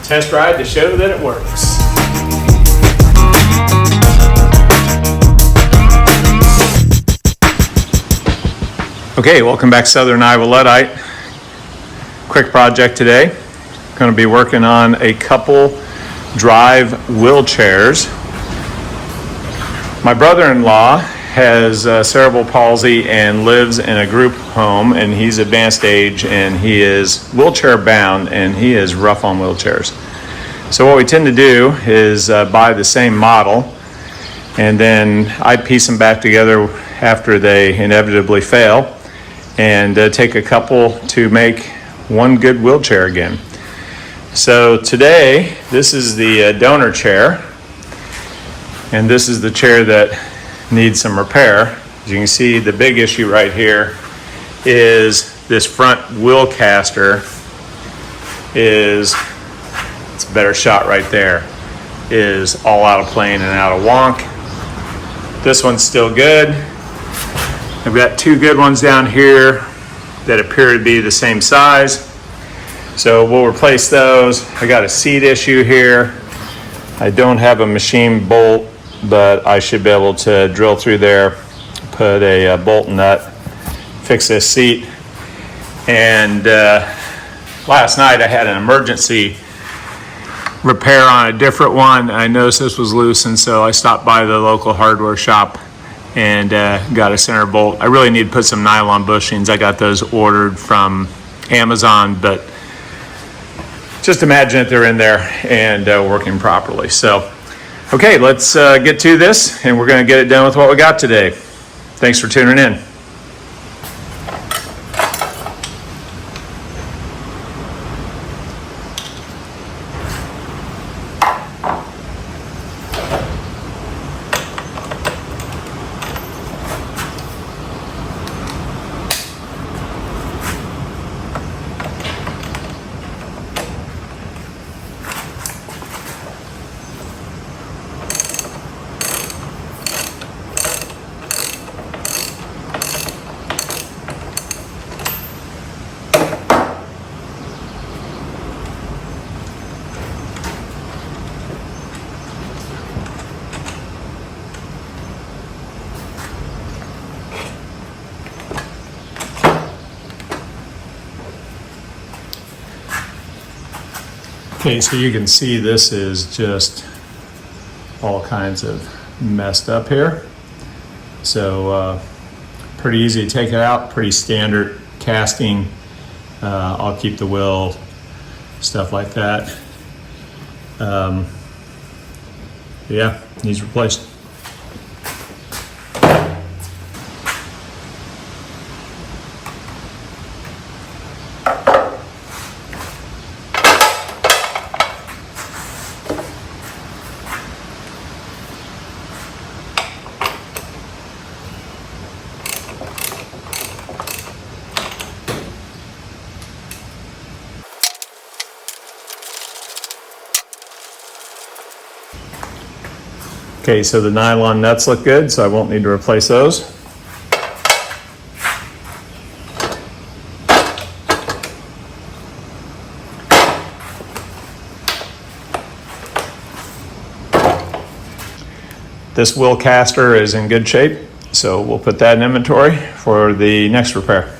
test ride to show that it works. Okay, welcome back to Southern Iowa Luddite. Quick project today. Going to be working on a couple drive wheelchairs. My brother-in-law has cerebral palsy and lives in a group home, and he's advanced age and he is wheelchair bound and he is rough on wheelchairs. So what we tend to do is buy the same model, and then I piece them back together after they inevitably fail, and take a couple to make one good wheelchair again. So today, this is the donor chair, and this is the chair that needs some repair. As you can see, the big issue right here is this front wheel caster it's a better shot right there, is all out of plane and out of wonk. This one's still good. I've got two good ones down here that appear to be the same size. So we'll replace those. I got a seat issue here. I don't have a machine bolt, but I should be able to drill through there, put a bolt nut, fix this seat. And last night I had an emergency repair on a different one. I noticed this was loose, and so I stopped by the local hardware shop and got a center bolt. I really need to put some nylon bushings. I got those ordered from Amazon, but just imagine that they're in there and working properly. So, okay, let's get to this, and we're going to get it done with what we got today. Thanks for tuning in. Okay, so you can see this is just all kinds of messed up here. So pretty easy to take it out, pretty standard casting. I'll keep the wheel, stuff like that. Yeah, needs replaced. Okay, so the nylon nuts look good, so I won't need to replace those. This wheel caster is in good shape, so we'll put that in inventory for the next repair.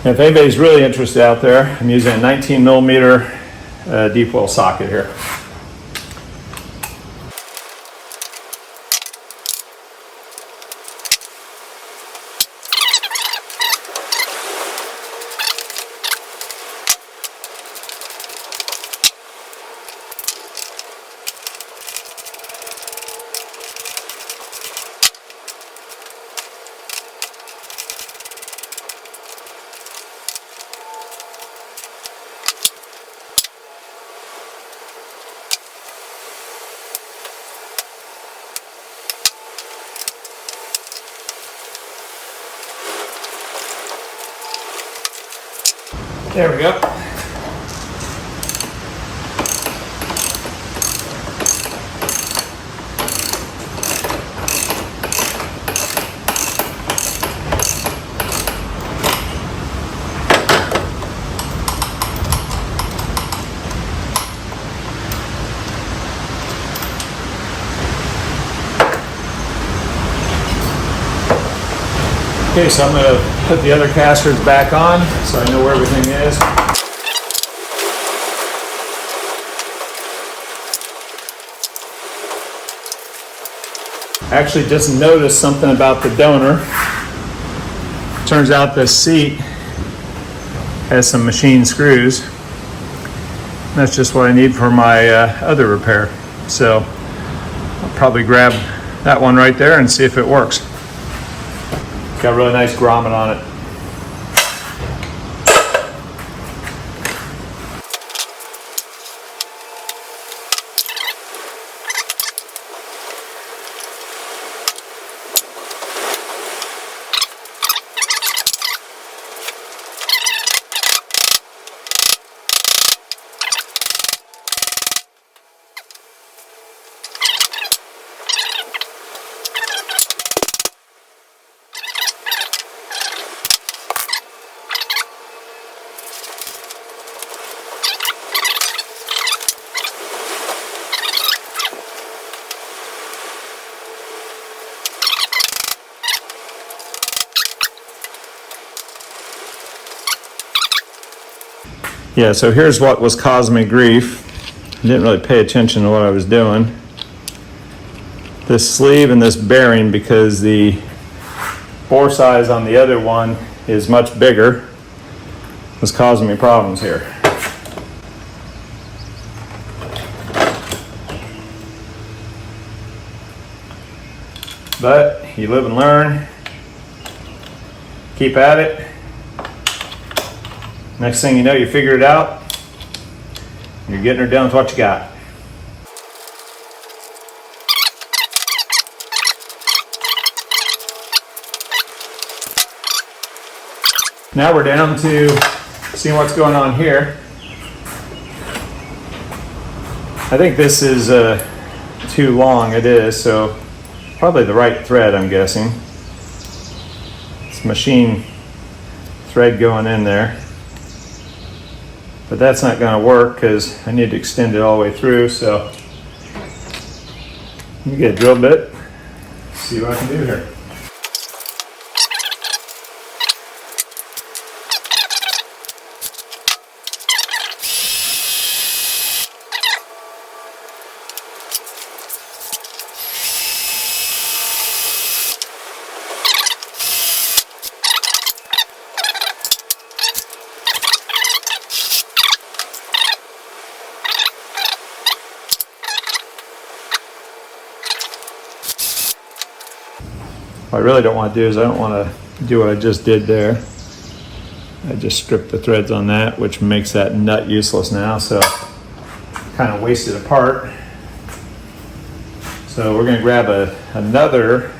If anybody's really interested out there, I'm using a 19 millimeter deep well socket here. There we go. Okay, so I'm going to put the other casters back on so I know where everything is. I actually just noticed something about the donor. Turns out this seat has some machine screws. That's just what I need for my other repair. So I'll probably grab that one right there and see if it works. Got a really nice grommet on it. Yeah, so here's what was causing me grief. I didn't really pay attention to what I was doing. This sleeve and this bearing, because the bore size on the other one is much bigger, was causing me problems here. But you live and learn. Keep at it. Next thing you know, you figure it out. You're getting her done with what you got. Now we're down to seeing what's going on here. I think this is too long. It is, so probably the right thread, I'm guessing. It's machine thread going in there. But that's not going to work because I need to extend it all the way through. So let me get a drill bit, see what I can do here. What I really don't want to do is I don't want to do what I just did there. I just stripped the threads on that, which makes that nut useless now, so kind of wasted a part. So we're going to grab another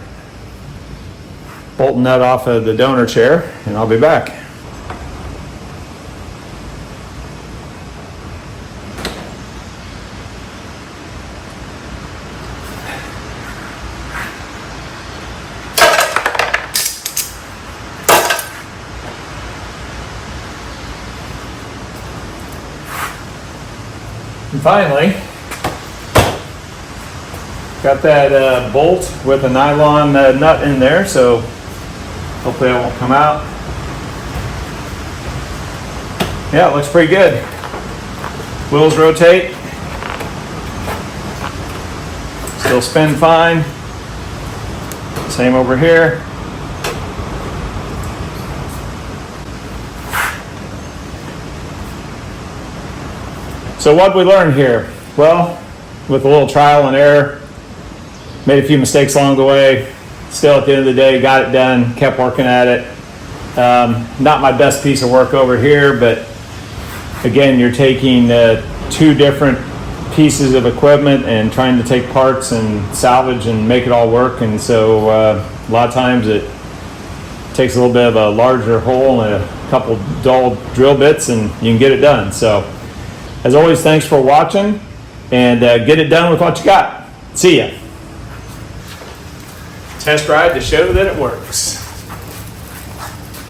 bolt nut off of the donor chair, and I'll be back. And finally, got that bolt with a nylon nut in there, so hopefully that won't come out. Yeah, it looks pretty good. Wheels rotate. Still spin fine. Same over here. So what did we learn here? Well, with a little trial and error, made a few mistakes along the way. Still, at the end of the day, got it done, kept working at it. Not my best piece of work over here, but again, you're taking two different pieces of equipment and trying to take parts and salvage and make it all work. And so a lot of times it takes a little bit of a larger hole and a couple dull drill bits, and you can get it done. So as always, thanks for watching, and get it done with what you got. See ya. Test ride to show that it works.